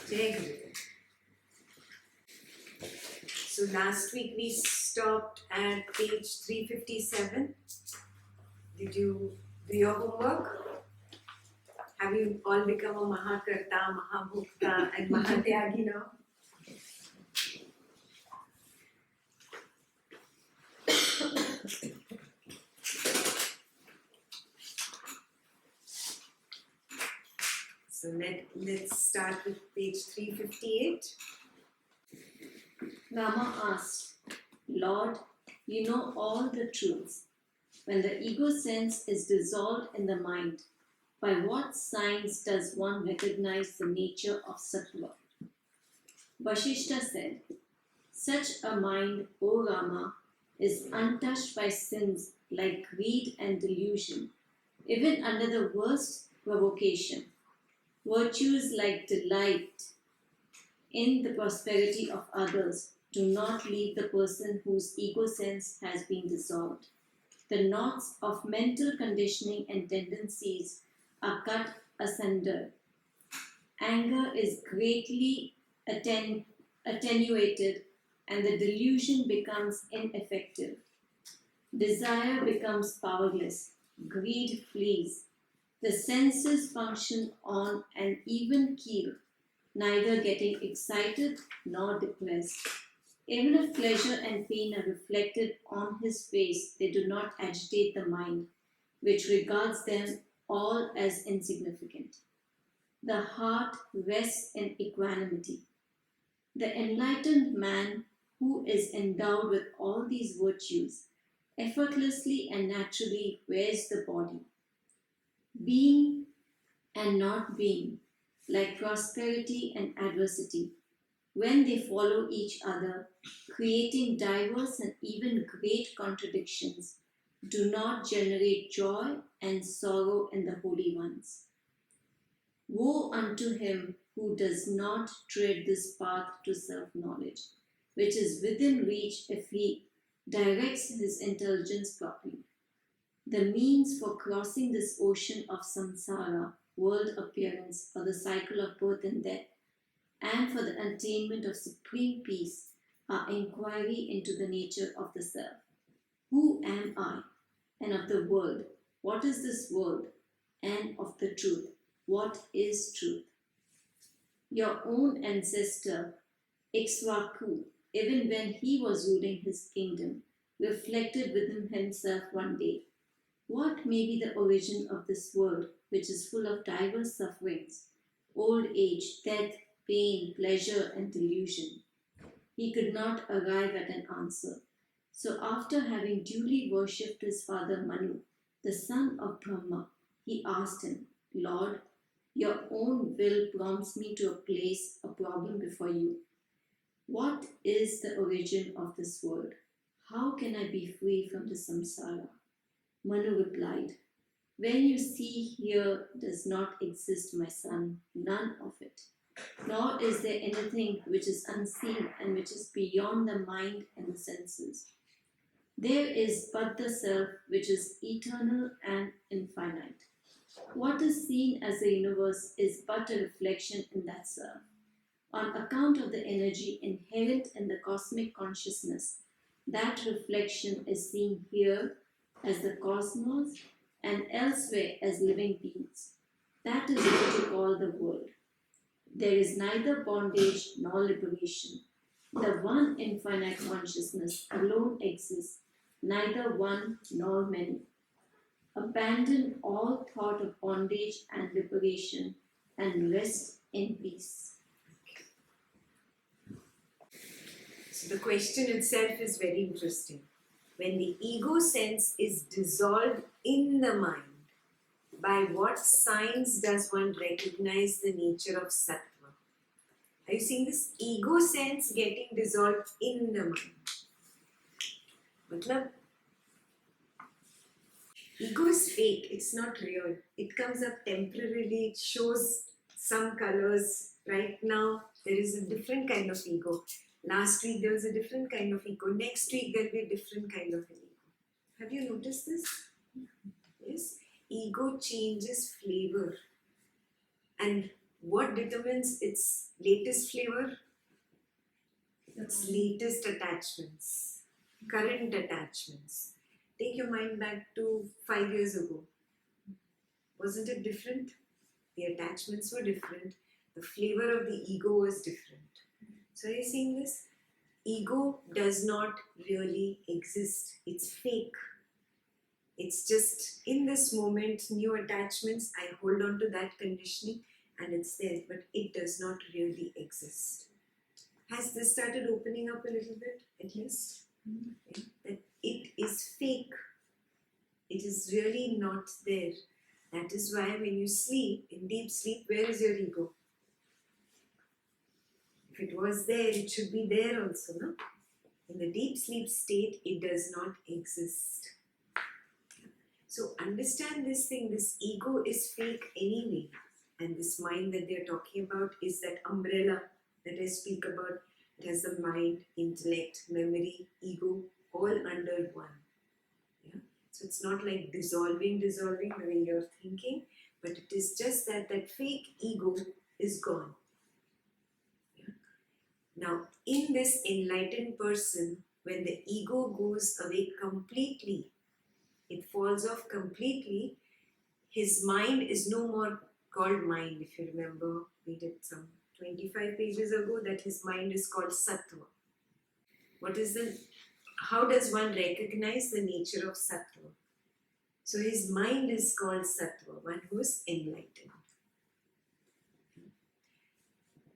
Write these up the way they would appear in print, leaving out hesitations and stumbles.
Jai Guru. So last week we stopped at page 357. Did you do your homework? Have you all become a Mahakarta, Mahabhukta and Mahatyagi now? So let's start with page 358. Rama asked, Lord, you know all the truths. When the ego sense is dissolved in the mind, by what signs does one recognize the nature of Sattva? Vasistha said, such a mind, O Rama, is untouched by sins like greed and delusion, even under the worst provocation. Virtues like delight in the prosperity of others do not leave the person whose ego sense has been dissolved. The knots of mental conditioning and tendencies are cut asunder. Anger is greatly attenuated and the delusion becomes ineffective. Desire becomes powerless. Greed flees. The senses function on an even keel, neither getting excited nor depressed. Even if pleasure and pain are reflected on his face, they do not agitate the mind, which regards them all as insignificant. The heart rests in equanimity. The enlightened man who is endowed with all these virtues effortlessly and naturally wears the body. Being and not being, like prosperity and adversity, when they follow each other, creating diverse and even great contradictions, do not generate joy and sorrow in the holy ones. Woe unto him who does not tread this path to self-knowledge, which is within reach if he directs his intelligence properly. The means for crossing this ocean of samsara, world appearance, or the cycle of birth and death, and for the attainment of supreme peace are inquiry into the nature of the self. Who am I? And of the world, what is this world? And of the truth, what is truth? Your own ancestor, Ikshvaku, even when he was ruling his kingdom, reflected within himself one day, what may be the origin of this world, which is full of diverse sufferings, old age, death, pain, pleasure, and delusion? He could not arrive at an answer. So after having duly worshipped his father Manu, the son of Brahma, he asked him, Lord, your own will prompts me to place a problem before you. What is the origin of this world? How can I be free from the samsara? Manu replied, when you see here does not exist, my son, none of it. Nor is there anything which is unseen and which is beyond the mind and the senses. There is but the self which is eternal and infinite. What is seen as the universe is but a reflection in that self. On account of the energy inherent in the cosmic consciousness, that reflection is seen here as the cosmos and elsewhere as living beings. That is what you call the world. There is neither bondage nor liberation. The one infinite consciousness alone exists, neither one nor many. Abandon all thought of bondage and liberation and rest in peace. So the question itself is very interesting. When the ego sense is dissolved in the mind, by what signs does one recognize the nature of sattva? Are you seeing this ego sense getting dissolved in the mind? Matlab, ego is fake, it's not real. It comes up temporarily, it shows some colors. Right now, there is a different kind of ego. Last week, there was a different kind of ego. Next week, there will be a different kind of an ego. Have you noticed this? Yes. Ego changes flavor. And What determines its latest flavor? Its latest attachments, current attachments. Take your mind back to 5 years ago. Wasn't it different? The attachments were different. The flavor of the ego was different. So, are you seeing this? Ego does not really exist. It's fake. It's just in this moment, new attachments, I hold on to that conditioning and it's there, but it does not really exist. Has this started opening up a little bit, at least? Okay. That it is fake. It is really not there. That is why when you sleep, in deep sleep, where is your ego? If it was there, it should be there also, no? In the deep sleep state, it does not exist. So understand this thing, this ego is fake anyway. And this mind that they're talking about is that umbrella that I speak about. It has the mind, intellect, memory, ego, all under one. Yeah? So it's not like dissolving the way you're thinking, but it is just that that fake ego is gone. Yeah? Now, in this enlightened person, when the ego goes away completely, it falls off completely, his mind is no more called mind. If you remember, we did some 25 pages ago that his mind is called sattva. How does one recognize the nature of sattva? So his mind is called sattva, one who is enlightened.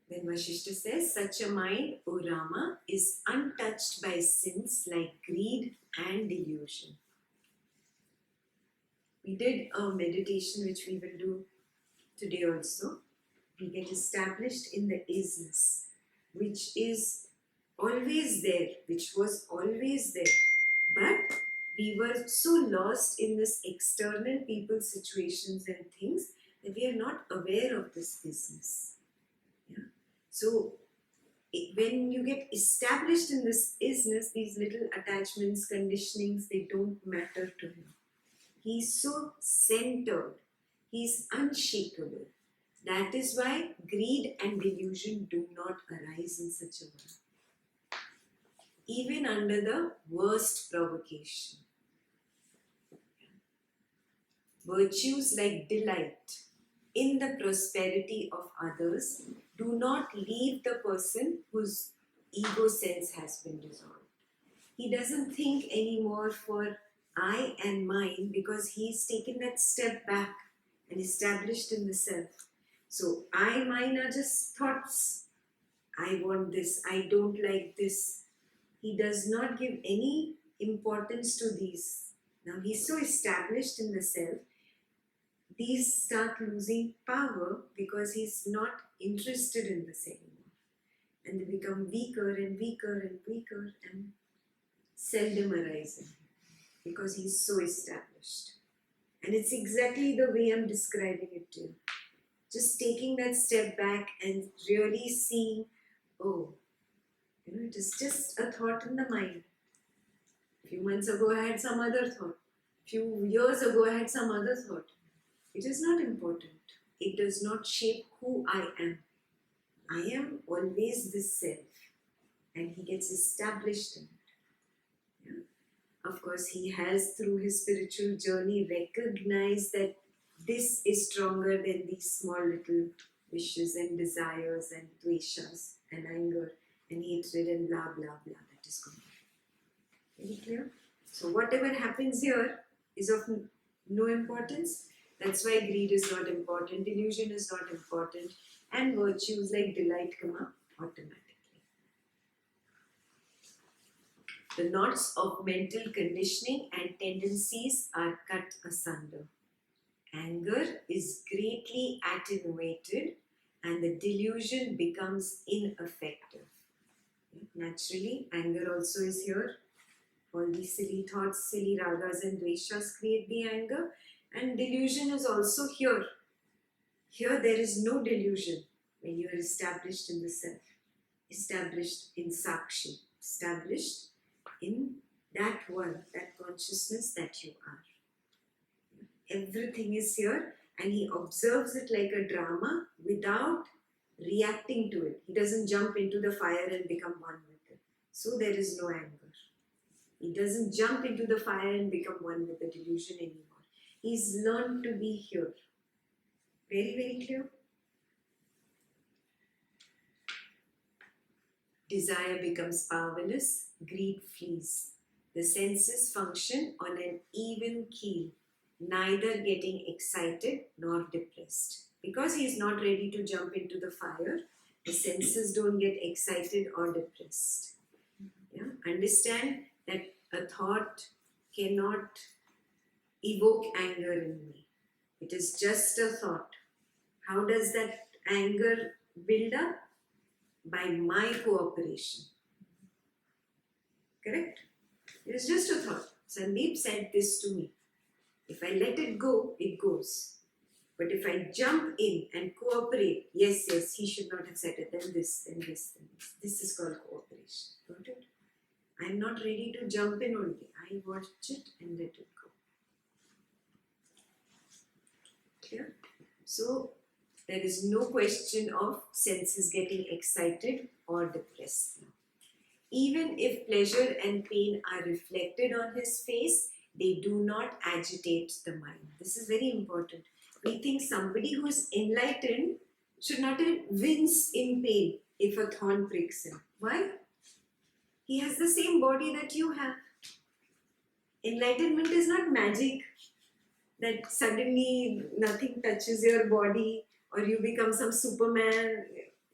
Then Vasistha says, such a mind, O Rama, is untouched by sins like greed and delusion. We did a meditation which we will do today also. We get established in the isness, which is always there, which was always there. But we were so lost in this external people, situations and things that we are not aware of this isness. Yeah? So when you get established in this isness, these little attachments, conditionings, they don't matter to him. He's so centered. He's unshakable. That is why greed and delusion do not arise in such a way. Even under the worst provocation. Virtues like delight in the prosperity of others do not leave the person whose ego sense has been dissolved. He doesn't think anymore for I and mine because he's taken that step back and established in the self. So I, mine are just thoughts. I want this, I don't like this. He does not give any importance to these. Now he's so established in the self, these start losing power because he's not interested in this anymore. And they become weaker and weaker and weaker and seldom arising. Because he's so established. And it's exactly the way I'm describing it to you. Just taking that step back and really seeing, oh, it is just a thought in the mind. A few months ago I had some other thought. A few years ago I had some other thought. It is not important. It does not shape who I am. I am always this self. And he gets established in it. Of course, he has, through his spiritual journey, recognized that this is stronger than these small little wishes and desires and dveshas and anger and hatred and blah, blah, blah that is going on. Very clear? So whatever happens here is of no importance. That's why greed is not important, delusion is not important, and virtues like delight come up automatically. The knots of mental conditioning and tendencies are cut asunder. Anger is greatly attenuated and the delusion becomes ineffective. Naturally, anger also is here. All these silly thoughts, silly ragas and dveshas create the anger, and delusion is also here. Here there is no delusion when you are established in the self, established in Sakshi, established in that one, that consciousness that you are. Everything is here and he observes it like a drama without reacting to it. He doesn't jump into the fire and become one with it. So there is no anger. He doesn't jump into the fire and become one with the delusion anymore. He's learned to be here. Very, very clear? Desire becomes powerless, greed flees. The senses function on an even keel, neither getting excited nor depressed. Because he is not ready to jump into the fire, the senses don't get excited or depressed. Yeah? Understand that a thought cannot evoke anger in me. It is just a thought. How does that anger build up? By my cooperation. Correct? It is just a thought. Sandeep said this to me. If I let it go, it goes. But if I jump in and cooperate, yes, he should not have said it, then this, then this, then this. This is called cooperation. Got it? I am not ready to jump in only. I watch it and let it go. Clear? So, there is no question of senses getting excited or depressed now. Even if pleasure and pain are reflected on his face, they do not agitate the mind. This is very important. We think somebody who is enlightened should not even wince in pain if a thorn pricks him. Why? He has the same body that you have. Enlightenment is not magic that suddenly nothing touches your body or you become some Superman.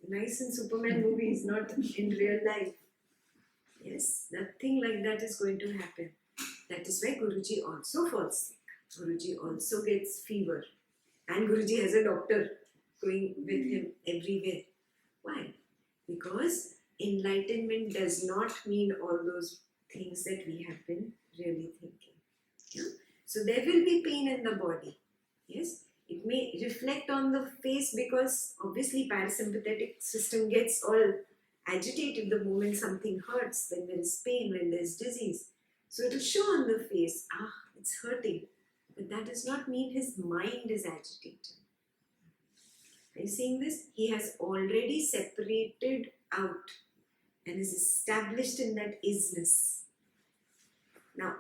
Nice in Superman movies, not in real life. Yes, nothing like that is going to happen. That is why Guruji also falls sick. Guruji also gets fever. And Guruji has a doctor going with him everywhere. Why? Because enlightenment does not mean all those things that we have been really thinking. Yeah? So there will be pain in the body. Yes? It may reflect on the face because obviously parasympathetic system gets all agitated the moment something hurts, when there is pain, when there is disease. So it will show on the face, it's hurting. But that does not mean his mind is agitated. Are you seeing this? He has already separated out and is established in that isness. Now,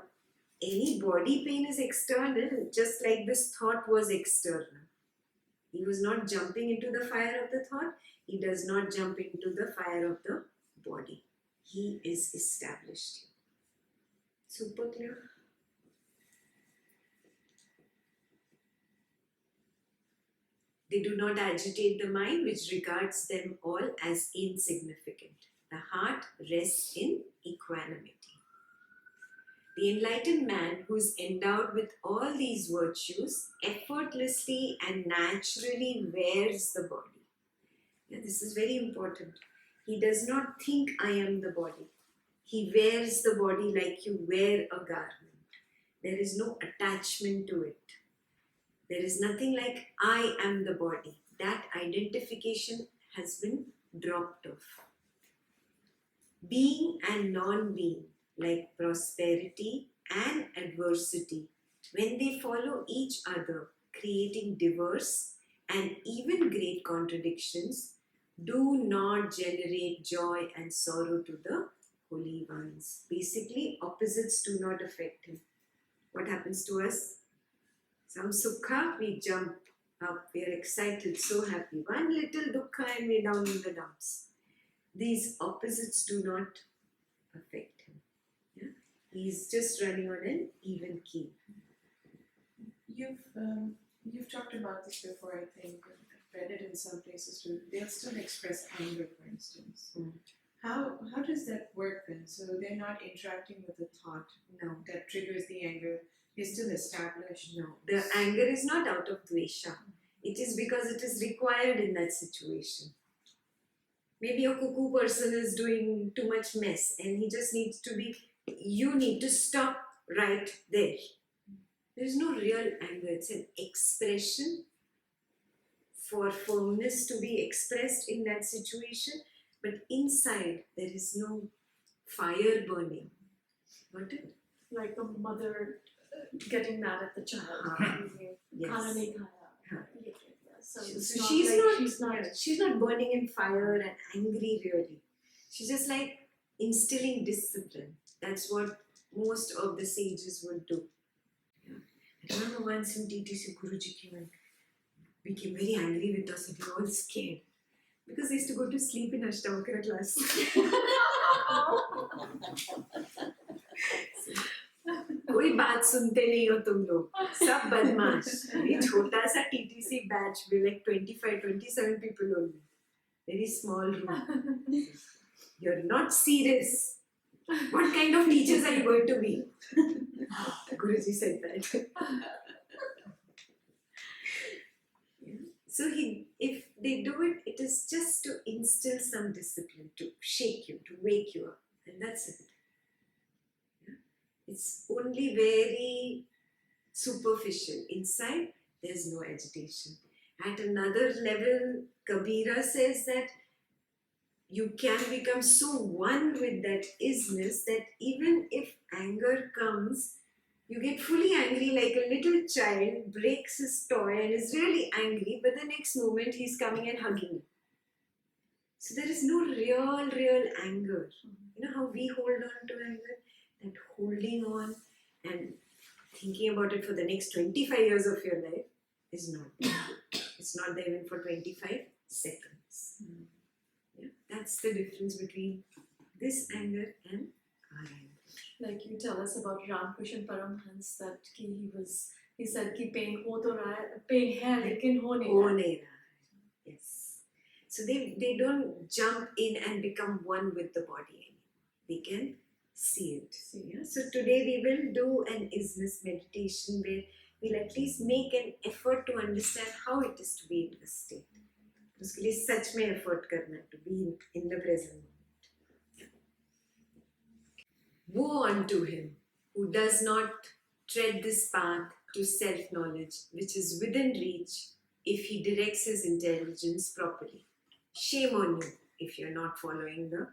any body pain is external, just like this thought was external. He was not jumping into the fire of the thought. He does not jump into the fire of the body. He is established. Super clear? They do not agitate the mind, which regards them all as insignificant. The heart rests in equanimity. The enlightened man who is endowed with all these virtues effortlessly and naturally wears the body. Yeah, this is very important. He does not think I am the body. He wears the body like you wear a garment. There is no attachment to it. There is nothing like I am the body. That identification has been dropped off. Being and non-being, like prosperity and adversity, when they follow each other, creating diverse and even great contradictions, do not generate joy and sorrow to the holy ones. Basically, opposites do not affect him. What happens to us? Some sukha, we jump up, we are excited, so happy. One little dukkha and we're down in the dumps. These opposites do not affect him. Yeah? He's just running on an even keel. You've talked about this before, I think. I've read it in some places too. They'll still express anger, for instance. How does that work then? So they're not interacting with the thought that triggers the anger. They're still established. No, the anger is not out of dvesha. It is because it is required in that situation. Maybe a cuckoo person is doing too much mess and he just needs to be, you need to stop right there. There is no real anger. It's an expression for firmness to be expressed in that situation. But inside, there is no fire burning. Got it? Like a mother getting mad at the child. Yes. So, So it's not she's like not, she's not. she's not burning in fire and angry really. She's just like instilling discipline. That's what most of the sages would do. Yeah. I remember once in TTC Guruji came and became very angry with us and we were all scared. Because they used to go to sleep in Ashtavakra class. कोई बात सुनते नहीं हो तुम लोग सब बदमाश ये छोटा सा TTC batch with like 25-27 people only very small room you're not serious what kind of teachers are you going to be Guruji said that so if they do it it is just to instill some discipline to shake you to wake you up and that's it. It's only very superficial. Inside, there's no agitation. At another level, Kabira says that you can become so one with that isness that even if anger comes, you get fully angry like a little child, breaks his toy and is really angry, but the next moment he's coming and hugging you. So there is no real anger. You know how we hold on to anger? And holding on and thinking about it for the next 25 years of your life is not there. It's not there even for 25 seconds. Yeah? That's the difference between this anger and our anger. Like you tell us about Ramakrishna Paramhans that he said कि pain हो तो रहा है pain है लेकिन हो नहीं रहा है. Yes. So they don't jump in and become one with the body anymore. They can see it. Yeah? So today we will do an isness meditation where we'll at least make an effort to understand how it is to be in this state. उसके लिए सच में effort करना to be in the present moment. Woe unto him who does not tread this path to self-knowledge which is within reach if he directs his intelligence properly. Shame on you if you're not following the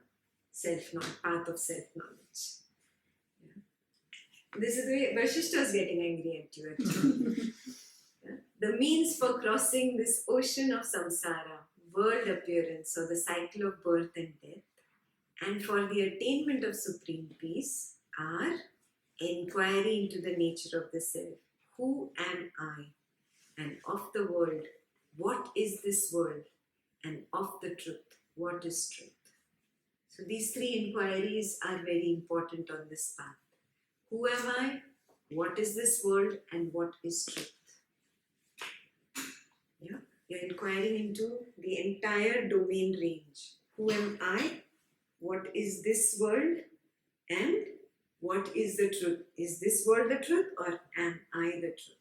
path of self-knowledge. Yeah. This is the way Vasistha is getting angry at you actually. Yeah. The means for crossing this ocean of samsara, world appearance or the cycle of birth and death, and for the attainment of supreme peace are inquiry into the nature of the self. Who am I? And of the world, what is this world? And of the truth, what is truth? So these three inquiries are very important on this path. Who am I? What is this world? And what is truth? Yeah, you're inquiring into the entire domain range. Who am I? What is this world? And what is the truth? Is this world the truth or am I the truth?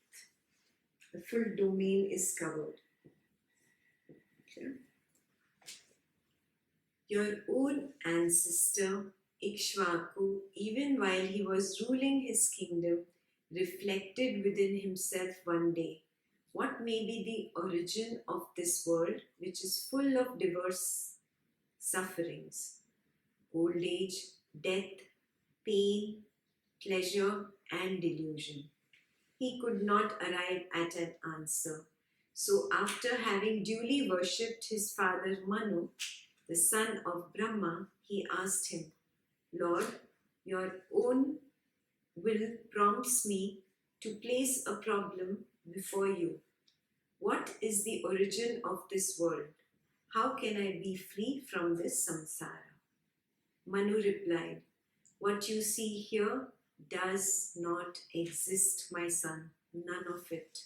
The full domain is covered. Okay. Your own ancestor, Ikshvaku, even while he was ruling his kingdom, reflected within himself one day, what may be the origin of this world which is full of diverse sufferings, old age, death, pain, pleasure and delusion. He could not arrive at an answer. So after having duly worshipped his father Manu, the son of Brahma, he asked him, Lord, your own will prompts me to place a problem before you. What is the origin of this world? How can I be free from this samsara? Manu replied, what you see here does not exist, my son, none of it.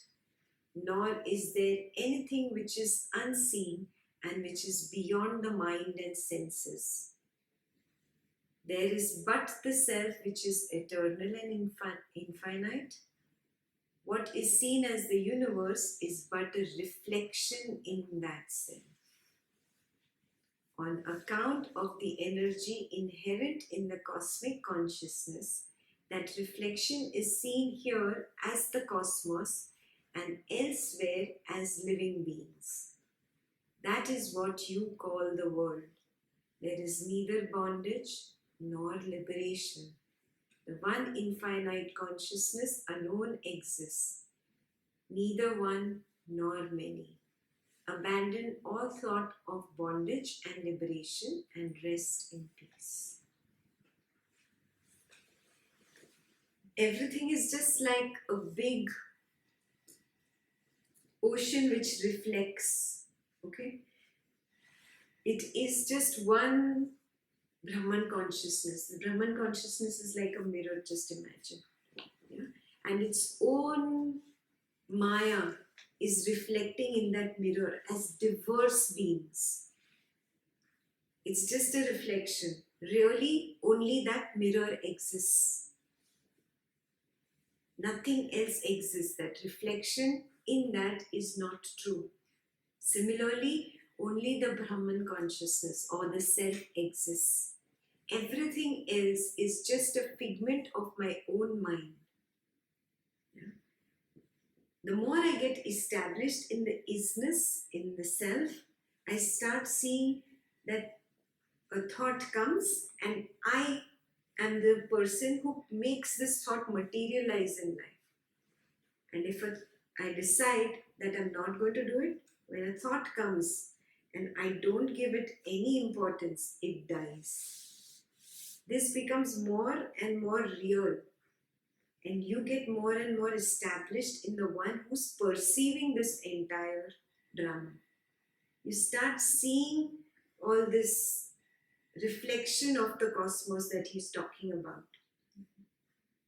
Nor is there anything which is unseen and which is beyond the mind and senses. There is but the self which is eternal and infinite. What is seen as the universe is but a reflection in that self. On account of the energy inherent in the cosmic consciousness, that reflection is seen here as the cosmos and elsewhere as living beings. That is what you call the world. There is neither bondage nor liberation. The one infinite consciousness alone exists. Neither one nor many. Abandon all thought of bondage and liberation and rest in peace. Everything is just like a big ocean which reflects. Okay? It is just one Brahman consciousness. The Brahman consciousness is like a mirror, just imagine. Yeah? And its own Maya is reflecting in that mirror as diverse beings. It's just a reflection. Really, only that mirror exists. Nothing else exists. That reflection in that is not true. Similarly, only the Brahman consciousness or the self exists. Everything else is just a figment of my own mind. Yeah? The more I get established in the isness, in the self, I start seeing that a thought comes and I am the person who makes this thought materialize in life. And if I decide that I'm not going to do it, when a thought comes and I don't give it any importance, it dies. This becomes more and more real, and you get more and more established in the one who's perceiving this entire drama. You start seeing all this reflection of the cosmos that he's talking about,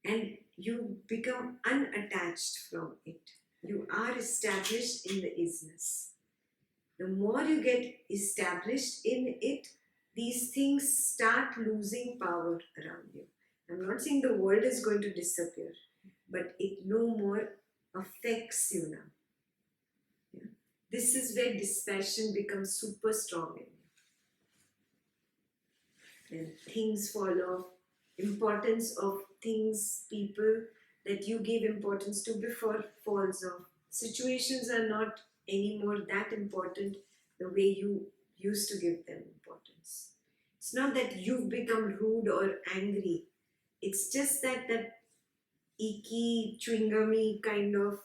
and you become unattached from it. You are established in the isness. The more you get established in it, these things start losing power around you. I'm not saying the world is going to disappear, but it no more affects you now. Yeah? This is where dispassion becomes super strong in you. And things fall off. Importance of things, people that you gave importance to before falls off. Situations are not anymore that important the way you used to give them importance. It's not that you've become rude or angry. It's just that icky, chewing-gummy kind of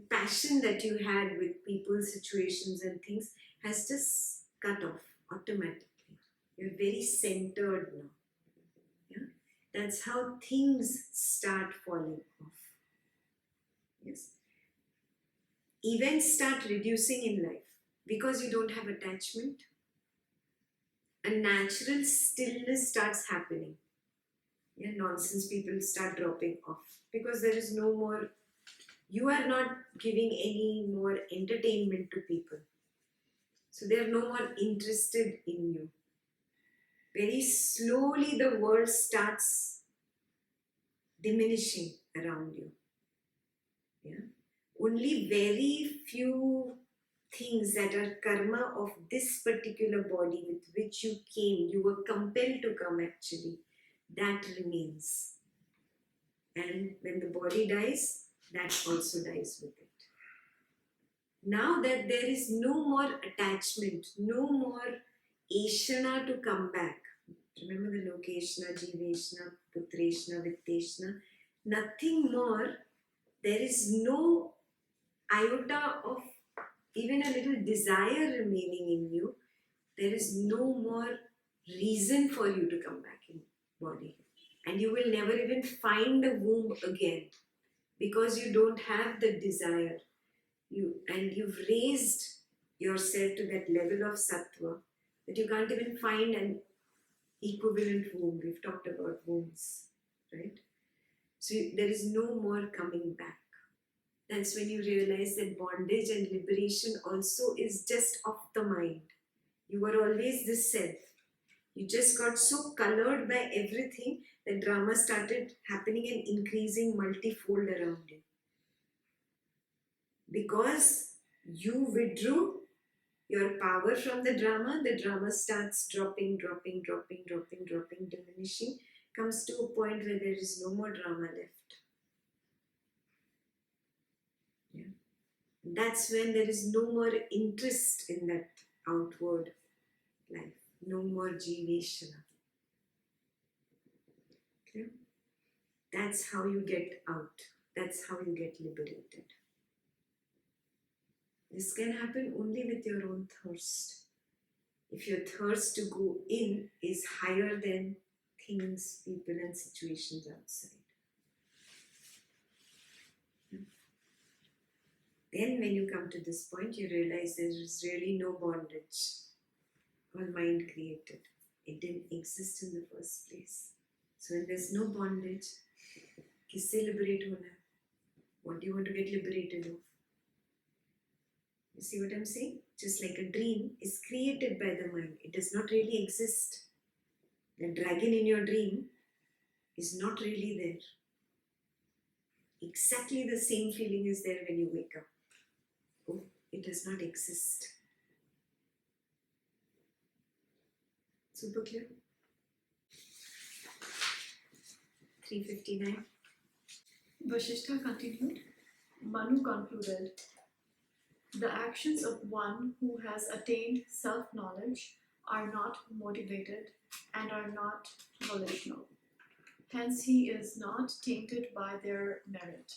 passion that you had with people, situations and things has just cut off automatically. You're very centered now. Yeah? That's how things start falling off. Yes. Events start reducing in life because you don't have attachment. A natural stillness starts happening. Yeah, nonsense people start dropping off because there is no more, you are not giving any more entertainment to people. So they are no more interested in you. Very slowly the world starts diminishing around you. Yeah? Only very few things that are karma of this particular body with which you came, you were compelled to come actually, that remains. And when the body dies, that also dies with it. Now that there is no more attachment, no more Ashana to come back. Remember the Lokeshna, Jiveshna, Putreshna, Vitteshna. Nothing more. There is no iota of even a little desire remaining in you. There is no more reason for you to come back in body. And you will never even find a womb again because you don't have the desire. You've raised yourself to that level of sattva that you can't even find an equivalent womb. We've talked about wombs, right? So there is no more coming back. That's when you realize that bondage and liberation also is just of the mind. You were always this self. You just got so colored by everything that drama started happening and increasing multifold around you. Because you withdrew your power from the drama starts dropping, diminishing, comes to a point where there is no more drama left. Yeah. That's when there is no more interest in that outward life, no more jiveshana. Okay? That's how you get out. That's how you get liberated. This can happen only with your own thirst. If your thirst to go in is higher than things, people, and situations outside. Then, when you come to this point, you realize there is really no bondage. All mind created. It didn't exist in the first place. So, when there's no bondage, किससे liberate होना है? What do you want to get liberated of? You see what I'm saying? Just like a dream is created by the mind. It does not really exist. The dragon in your dream is not really there. Exactly the same feeling is there when you wake up. Oh, it does not exist. Super clear? 359. Vasistha continued. Manu concluded, the actions of one who has attained self-knowledge are not motivated and are not volitional. Hence, he is not tainted by their merit.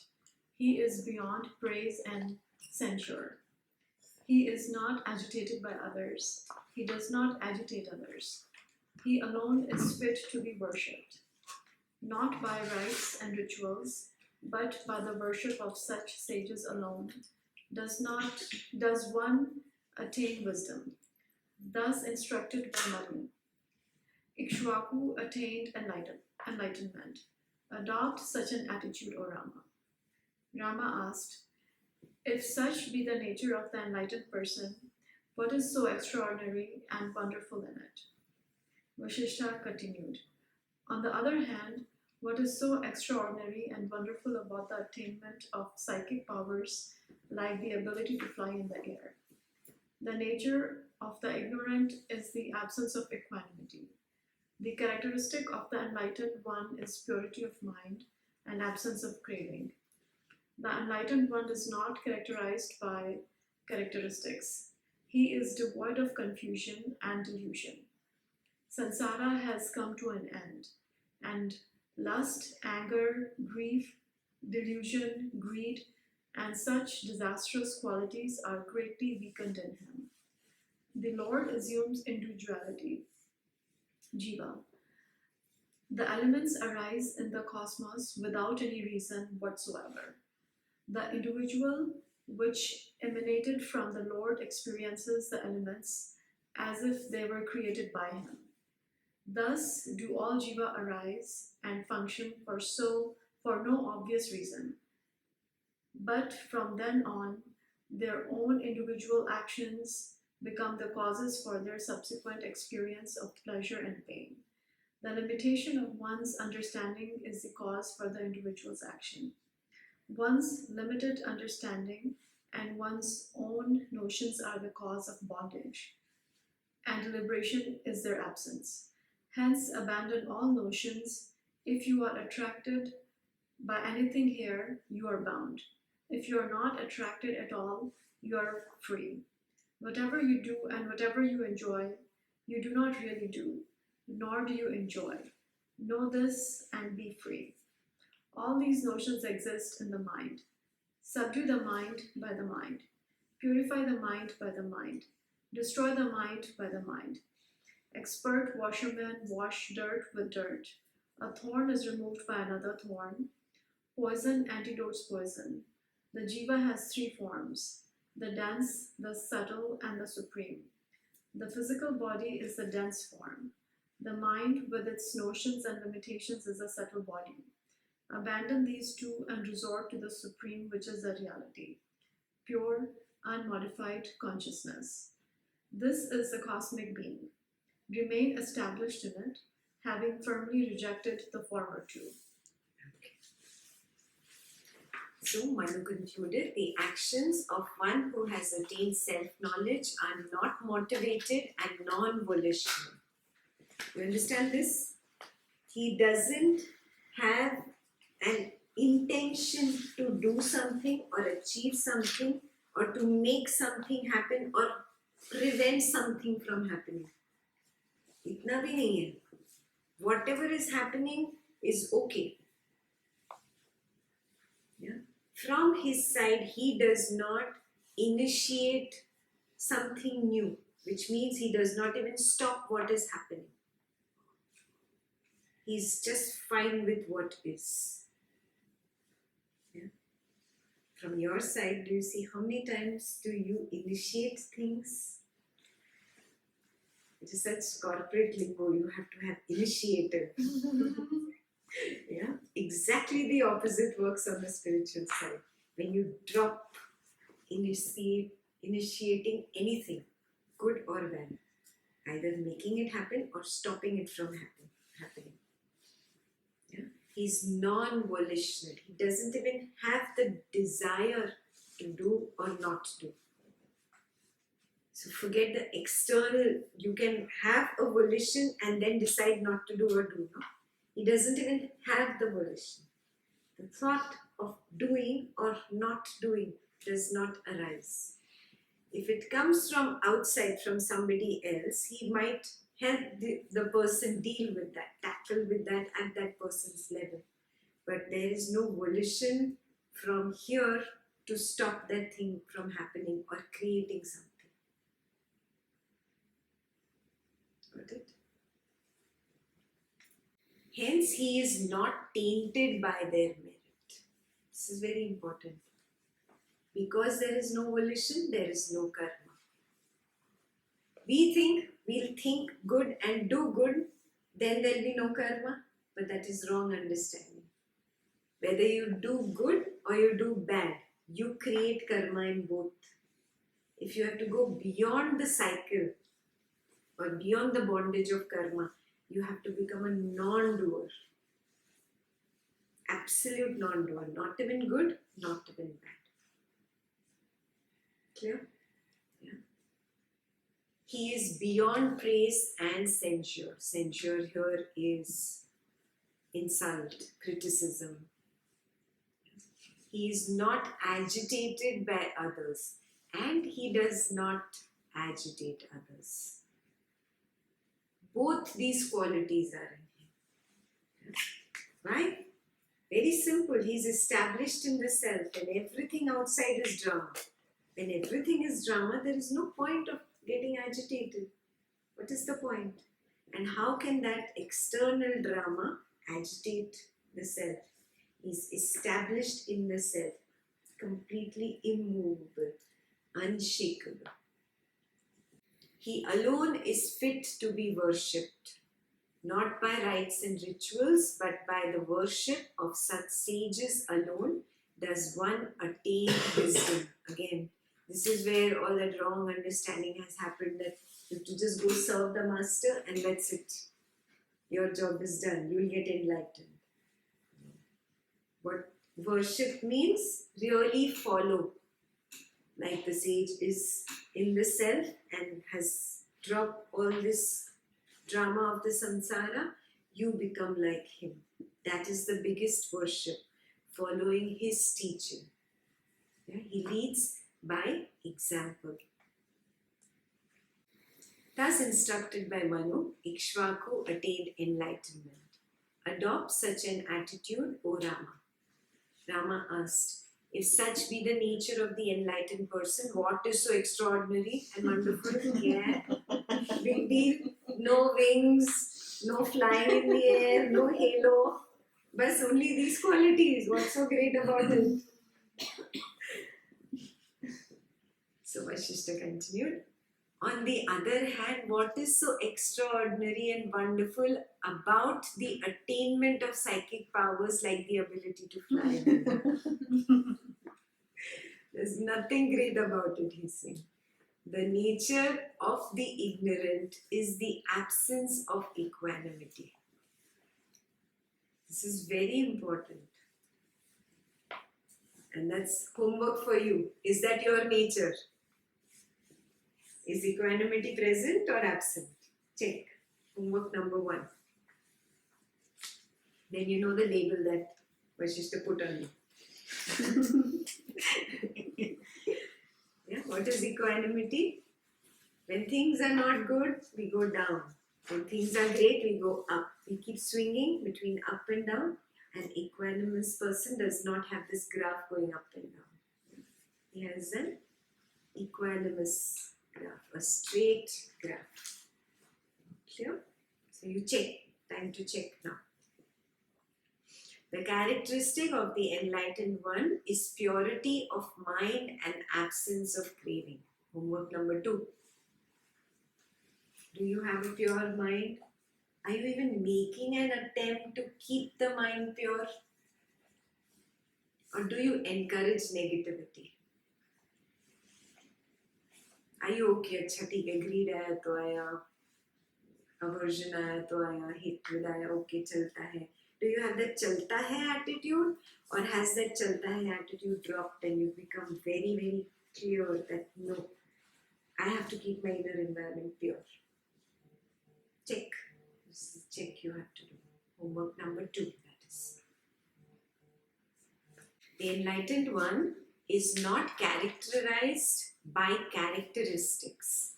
He is beyond praise and censure. He is not agitated by others. He does not agitate others. He alone is fit to be worshipped, not by rites and rituals, but by the worship of such sages alone. Does one attain wisdom? Thus instructed by Manu, Ikshwaku attained enlightenment. Adopt such an attitude, O Rama. Rama asked, if such be the nature of the enlightened person, what is so extraordinary and wonderful in it? Vasistha continued, on the other hand, what is so extraordinary and wonderful about the attainment of psychic powers like the ability to fly in the air? The nature of the ignorant is the absence of equanimity. The characteristic of the enlightened one is purity of mind and absence of craving. The enlightened one is not characterized by characteristics. He is devoid of confusion and delusion. Sansara has come to an end, and lust, anger, grief, delusion, greed, and such disastrous qualities are greatly weakened in him. The Lord assumes individuality, Jiva. The elements arise in the cosmos without any reason whatsoever. The individual, which emanated from the Lord, experiences the elements as if they were created by him. Thus do all jiva arise and function for no obvious reason. But from then on, their own individual actions become the causes for their subsequent experience of pleasure and pain. The limitation of one's understanding is the cause for the individual's action. One's limited understanding and one's own notions are the cause of bondage, and liberation is their absence. Hence, abandon all notions. If you are attracted by anything here, you are bound. If you are not attracted at all, you are free. Whatever you do and whatever you enjoy, you do not really do, nor do you enjoy. Know this and be free. All these notions exist in the mind. Subdue the mind by the mind. Purify the mind by the mind. Destroy the mind by the mind. Expert washermen wash dirt with dirt. A thorn is removed by another thorn. Poison antidotes poison. The jiva has three forms: the dense, the subtle, and the supreme. The physical body is the dense form. The mind, with its notions and limitations, is a subtle body. Abandon these two and resort to the supreme, which is the reality, pure, unmodified consciousness. This is the cosmic being. Remain established in it, having firmly rejected the former two. So Manu concluded, the actions of one who has attained self-knowledge are not motivated and non-volitional. You understand this? He doesn't have an intention to do something or achieve something or to make something happen or prevent something from happening. इतना भी नहीं है. Whatever is happening is okay. Yeah. From his side, he does not initiate something new, which means he does not even stop what is happening. He's just fine with what is. Yeah. From your side, do you see how many times do you initiate things? It is such corporate lingo, you have to have initiative. Yeah, exactly the opposite works on the spiritual side. When you drop initiating anything, good or bad, either making it happen or stopping it from happening. Yeah? He's non-volitional. He doesn't even have the desire to do or not do. So forget the external. You can have a volition and then decide not to do or do. No? He doesn't even have the volition. The thought of doing or not doing does not arise. If it comes from outside, from somebody else, he might help the person deal with that, tackle with that at that person's level. But there is no volition from here to stop that thing from happening or creating something. Got it? Hence, he is not tainted by their merit. This is very important. Because there is no volition, there is no karma. We'll think good and do good, then there'll be no karma. But that is wrong understanding. Whether you do good or you do bad, you create karma in both. If you have to go beyond the cycle or beyond the bondage of karma, you have to become a non-doer. Absolute non-doer. Not even good, not even bad. Clear? Yeah. He is beyond praise and censure. Censure here is insult, criticism. He is not agitated by others, and he does not agitate others. Both these qualities are in him. Right? Very simple. He is established in the self, and everything outside is drama. When everything is drama, there is no point of getting agitated. What is the point? And how can that external drama agitate the self? He is established in the self, completely immovable, unshakable. He alone is fit to be worshipped, not by rites and rituals, but by the worship of such sages alone does one attain wisdom. Again, this is where all that wrong understanding has happened, that you have to just go serve the master and that's it. Your job is done. You will get enlightened. What worship means, really follow. Like the sage is in the self and has dropped all this drama of the samsara, you become like him. That is the biggest worship, following his teaching. Yeah? He leads by example. Thus instructed by Manu, Ikshvaku attained enlightenment. Adopt such an attitude, O Rama. Rama asked, if such be the nature of the enlightened person, what is so extraordinary and wonderful? Yeah, big deal. No wings, no flying in the air, no halo. But only these qualities. What's so great about it? So Vasistha continued. On the other hand, what is so extraordinary and wonderful about the attainment of psychic powers like the ability to fly? There's nothing great about it, he's saying. The nature of the ignorant is the absence of equanimity. This is very important. And that's homework for you. Is that your nature? Is equanimity present or absent? Check. Homework number 1. Then you know the label that Vasistha put on you. Yeah, what is equanimity? When things are not good, we go down. When things are great, we go up. We keep swinging between up and down. An equanimous person does not have this graph going up and down. He has an equanimous graph, a straight graph. Clear? So you check. Time to check now. The characteristic of the enlightened one is purity of mind and absence of craving. Homework number 2. Do you have a pure mind? Are you even making an attempt to keep the mind pure? Or do you encourage negativity? Are you okay? अच्छा ठीक है, greed आया तो आया, aversion आया तो आया, hatred आया, okay चलता है. Do you have that chalta hai attitude, or has that chalta hai attitude dropped and you become very, very clear that no, I have to keep my inner environment pure? Check. This is check you have to do. Homework number 2, that is. The enlightened one is not characterized by characteristics.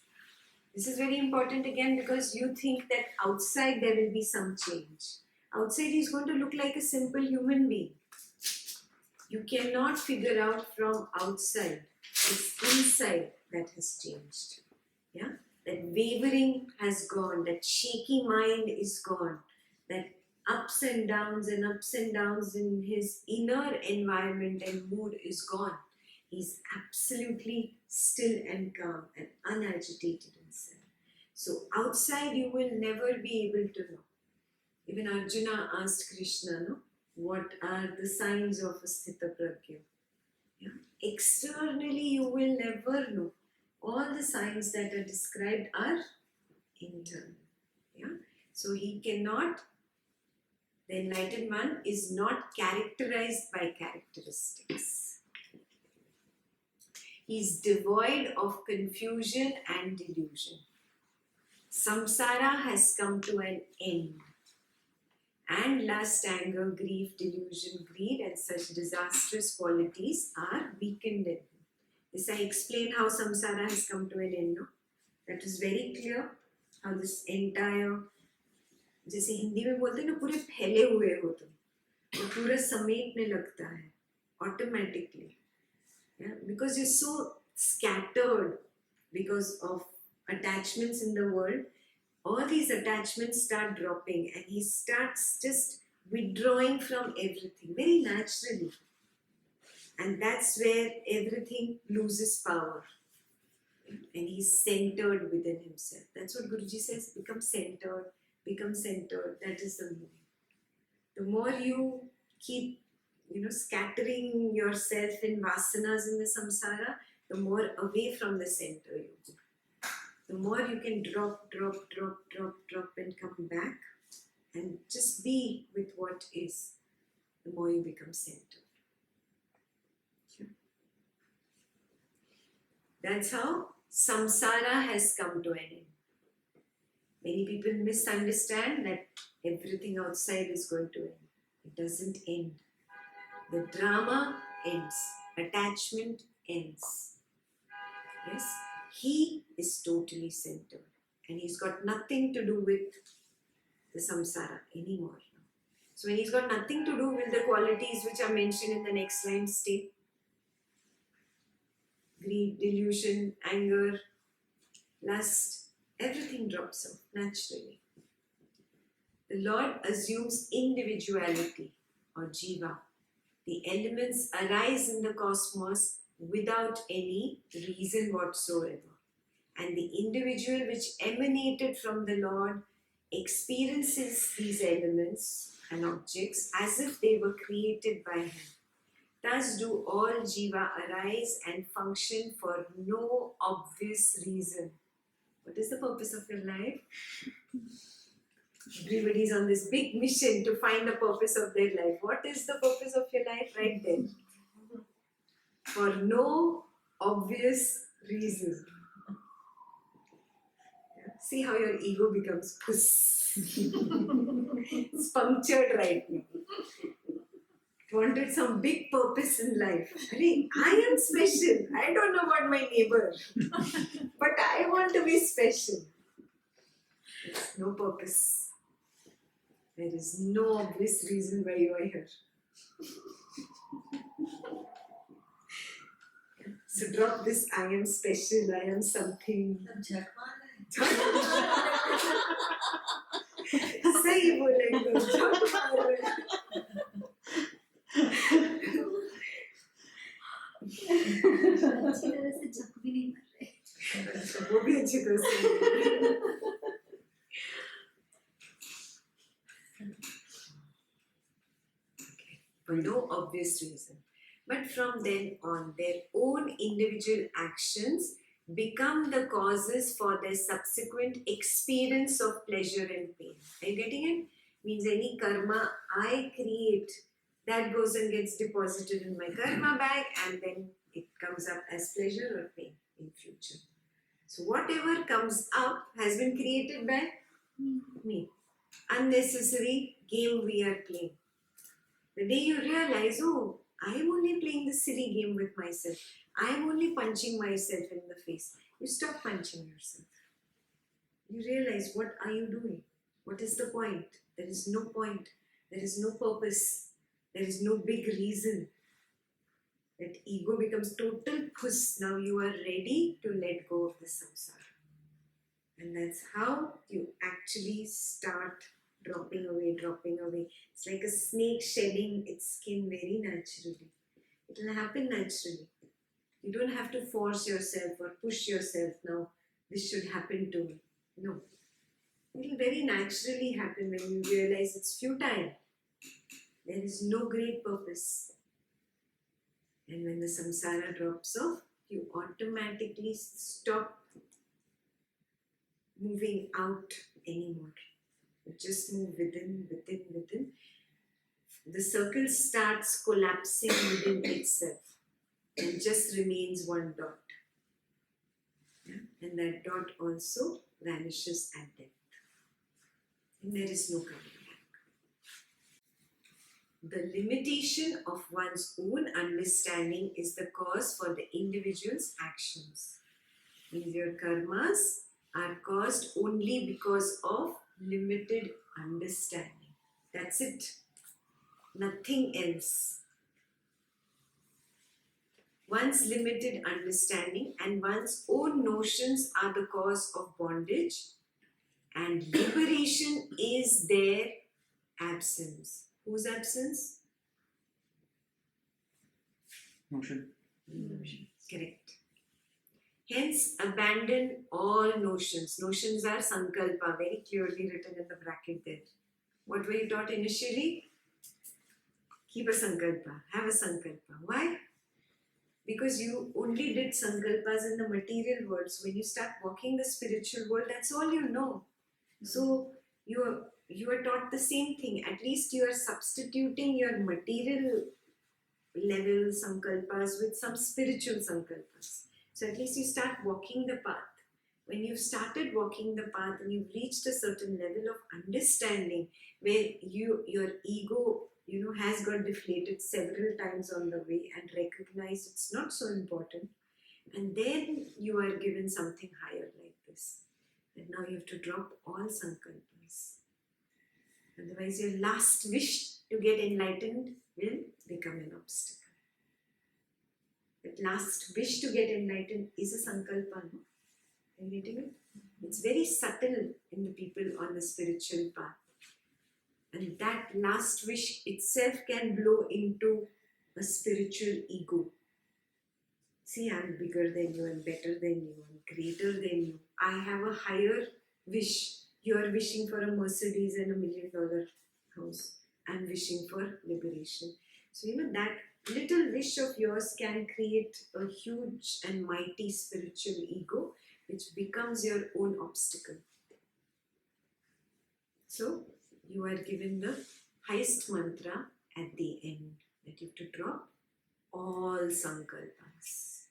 This is very important again because you think that outside there will be some change. Outside he is going to look like a simple human being. You cannot figure out from outside. It's inside that has changed. Yeah? That wavering has gone, that shaky mind is gone, that ups and downs in his inner environment and mood is gone. He's absolutely still and calm and unagitated inside. So outside you will never be able to know. Even Arjuna asked Krishna, no, what are the signs of a sthita prajna? Yeah? Externally you will never know. All the signs that are described are internal. Yeah? So he cannot, the enlightened one is not characterized by characteristics. He is devoid of confusion and delusion. Samsara has come to an end. And lust, anger, grief, delusion, greed and such disastrous qualities are weakened in him. This I explain how samsara has come to an end. No? That is very clear. How this entire, जैसे हिंदी में बोलते हैं ना, पूरे फैले हुए हो तुम, तो पूरा समेटने लगता है automatically. Yeah? Because you're so scattered because of attachments in the world. All these attachments start dropping and he starts just withdrawing from everything very naturally. And that's where everything loses power. And he's centered within himself. That's what Guruji says, become centered, that is the moving. The more you keep, scattering yourself in vasanas in the samsara, the more away from the center you go. The more you can drop and come back and just be with what is, the more you become centered. Okay. That's how samsara has come to an end. Many people misunderstand that everything outside is going to end. It doesn't end. The drama ends. Attachment ends. Yes? He is totally centered and he's got nothing to do with the samsara anymore. So when he's got nothing to do with the qualities which are mentioned in the next line, stay. Greed, delusion, anger, lust, everything drops off naturally. The Lord assumes individuality or jiva. The elements arise in the cosmos without any reason whatsoever. And the individual which emanated from the Lord experiences these elements and objects as if they were created by him. Thus do all jiva arise and function for no obvious reason. What is the purpose of your life? Everybody is on this big mission to find the purpose of their life. What is the purpose of your life? Right there. For no obvious reason. See how your ego becomes puss. It's punctured right now. It wanted some big purpose in life. I am special. I don't know about my neighbor. But I want to be special. There's no purpose. There is no obvious reason why you are here. So drop this I am special, I am something. सही बोले एकदम झक मार रहे हैं। अच्छी तरह से झक भी नहीं मार रहे। वो भी अच्छी तरह से for no obvious reason. But from then on, their own individual actions become the causes for their subsequent experience of pleasure and pain. Are you getting it? Means any karma I create, that goes and gets deposited in my karma bag, and then it comes up as pleasure or pain in future. So whatever comes up has been created by me. Unnecessary game we are playing. The day you realize, oh, I am only playing this silly game with myself. I am only punching myself in the face. You stop punching yourself. You realize, what are you doing? What is the point? There is no point. There is no purpose. There is no big reason. That ego becomes total puss. Now you are ready to let go of the samsara. And that's how you actually start dropping away. It's like a snake shedding its skin very naturally. It will happen naturally. You don't have to force yourself or push yourself now. This should happen to me. No. It will very naturally happen when you realize it's futile. There is no great purpose. And when the samsara drops off, you automatically stop moving out anymore. You just move within. The circle starts collapsing within itself and just remains one dot. Yeah? And that dot also vanishes at death. And there is no coming back. The limitation of one's own understanding is the cause for the individual's actions. Means your karmas are caused only because of limited understanding. That's it. Nothing else. One's limited understanding and one's own notions are the cause of bondage, and liberation is their absence. Whose absence? Notion. Correct. Hence, abandon all notions. Notions are sankalpa, very clearly written in the bracket there. What were you taught initially? Keep a sankalpa, have a sankalpa. Why? Because you only did sankalpas in the material world. So when you start walking the spiritual world, that's all you know. So you are taught the same thing. At least you are substituting your material level sankalpas with some spiritual sankalpas. So at least you start walking the path. When you've started walking the path and you've reached a certain level of understanding where your ego has got deflated several times on the way and recognized it's not so important, and then you are given something higher like this. And now you have to drop all sankalpas. Otherwise your last wish to get enlightened will become an obstacle. That last wish to get enlightened is a sankalpa, no? Are you getting it? It's very subtle in the people on the spiritual path. And that last wish itself can blow into a spiritual ego. See, I'm bigger than you, I'm better than you, I'm greater than you. I have a higher wish. You are wishing for a Mercedes and $1 million house. I'm wishing for liberation. So, that little wish of yours can create a huge and mighty spiritual ego, which becomes your own obstacle. So, you are given the highest mantra at the end, that you have to drop all sankalpas,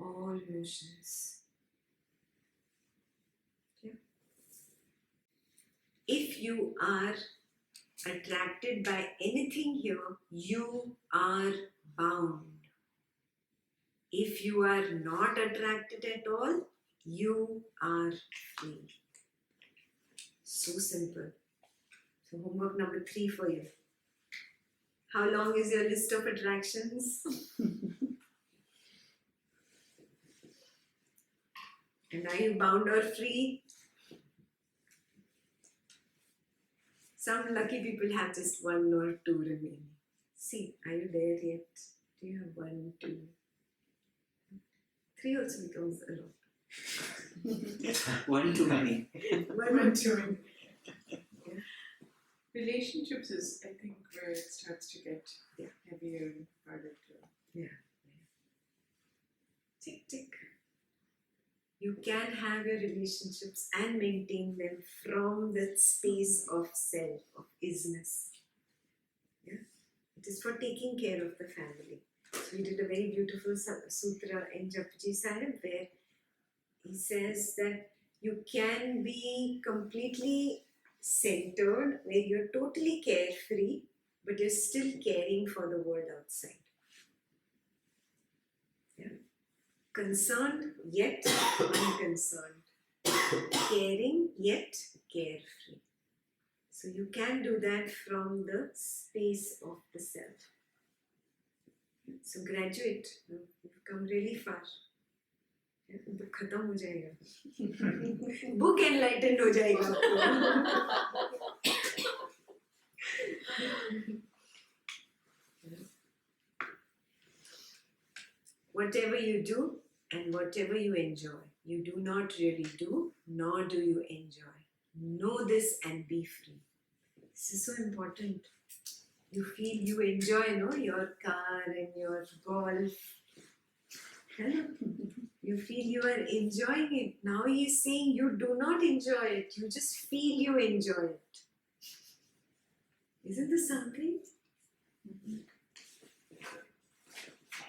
all notions. Okay. If you are attracted by anything here, you are bound. If you are not attracted at all, you are free. So simple. So homework number 3 for you. How long is your list of attractions? And are you bound or free? Some lucky people have just 1 or 2 remaining. See, are you there yet? Do you have 1, 2? 3 also becomes a lot. One too many. 1 or 2. Relationships is, I think, where it starts to get Yeah. heavier and harder to. Tick, tick. You can have your relationships and maintain them from that space of self, of isness. Yeah? It is for taking care of the family. So we did a very beautiful sutra in Japji Sahib where he says that you can be completely centered, where you're totally carefree, but you're still caring for the world outside. Yeah. Concerned yet unconcerned. Caring yet carefree. So you can do that from the space of the self. So graduate, you've come really far. Book खत्म हो जाएगा book enlightened हो जाएगा Whatever you do and whatever you enjoy, you do not really do, nor do you enjoy. Know this and be free. This is so important. You feel you enjoy, your car and your golf. You feel you are enjoying it. Now he is saying you do not enjoy it. You just feel you enjoy it. Isn't this something?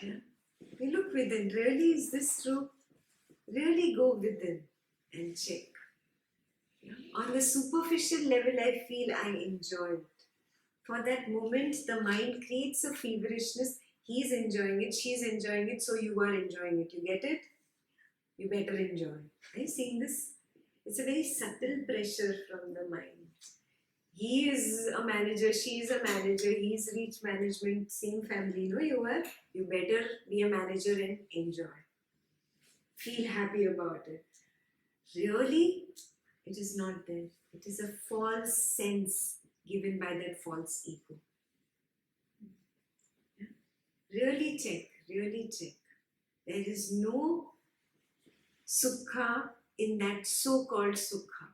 Yeah. We look within. Really, is this true? Really go within and check. Yeah. On the superficial level, I feel I enjoy it. For that moment, the mind creates a feverishness. He's enjoying it, she's enjoying it, so you are enjoying it. You get it? You better enjoy. Are you seeing this? It's a very subtle pressure from the mind. He is a manager, she is a manager, he's reached management, same family, you are. You better be a manager and enjoy. Feel happy about it. Really, it is not there. It is a false sense given by that false ego. Really check. There is no sukha in that so-called sukha.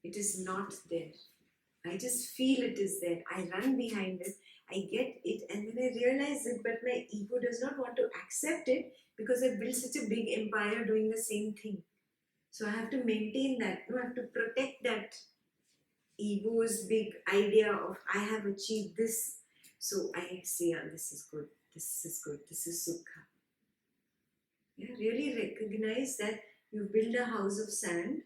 It is not there. I just feel it is there. I run behind it. I get it and then I realize it, but my ego does not want to accept it because I built such a big empire doing the same thing. So I have to maintain that. I have to protect that ego's big idea of I have achieved this. So I say, this is good, this is good, this is sukha. Yeah, really recognize that you build a house of sand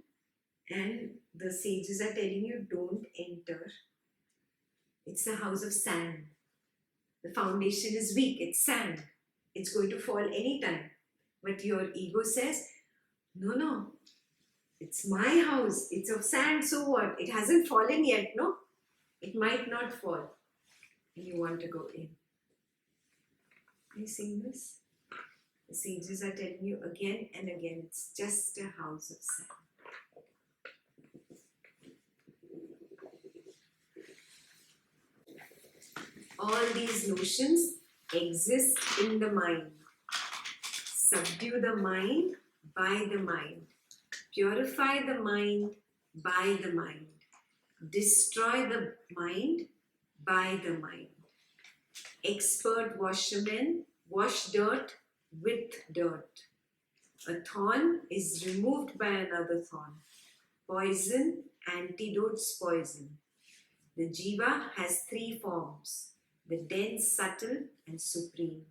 and the sages are telling you don't enter. It's a house of sand. The foundation is weak, it's sand. It's going to fall anytime. But your ego says, no, it's my house, it's of sand, so what? It hasn't fallen yet, no? It might not fall. And you want to go in. Are you seeing this? The sages are telling you again and again, it's just a house of sand. All these notions exist in the mind. Subdue the mind by the mind. Purify the mind by the mind. Destroy the mind by the mind. Expert washermen wash dirt with dirt. A thorn is removed by another thorn. Poison antidotes poison. The jiva has 3 forms: the dense, subtle and supreme.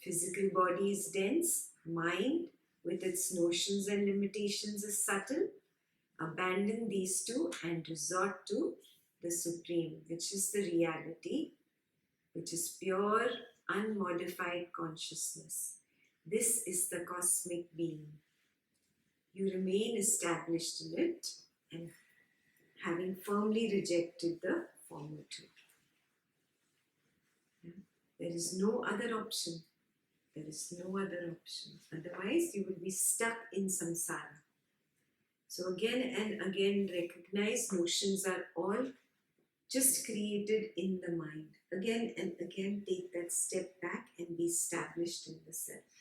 Physical body is dense, mind with its notions and limitations is subtle. Abandon these 2 and resort to the supreme, which is the reality, which is pure, unmodified consciousness. This is the cosmic being. You remain established in it and having firmly rejected the former 2. Yeah. There is no other option. There is no other option. Otherwise, you will be stuck in samsara. So again and again, recognize motions are all just created in the mind. Again and again, take that step back and be established in the self.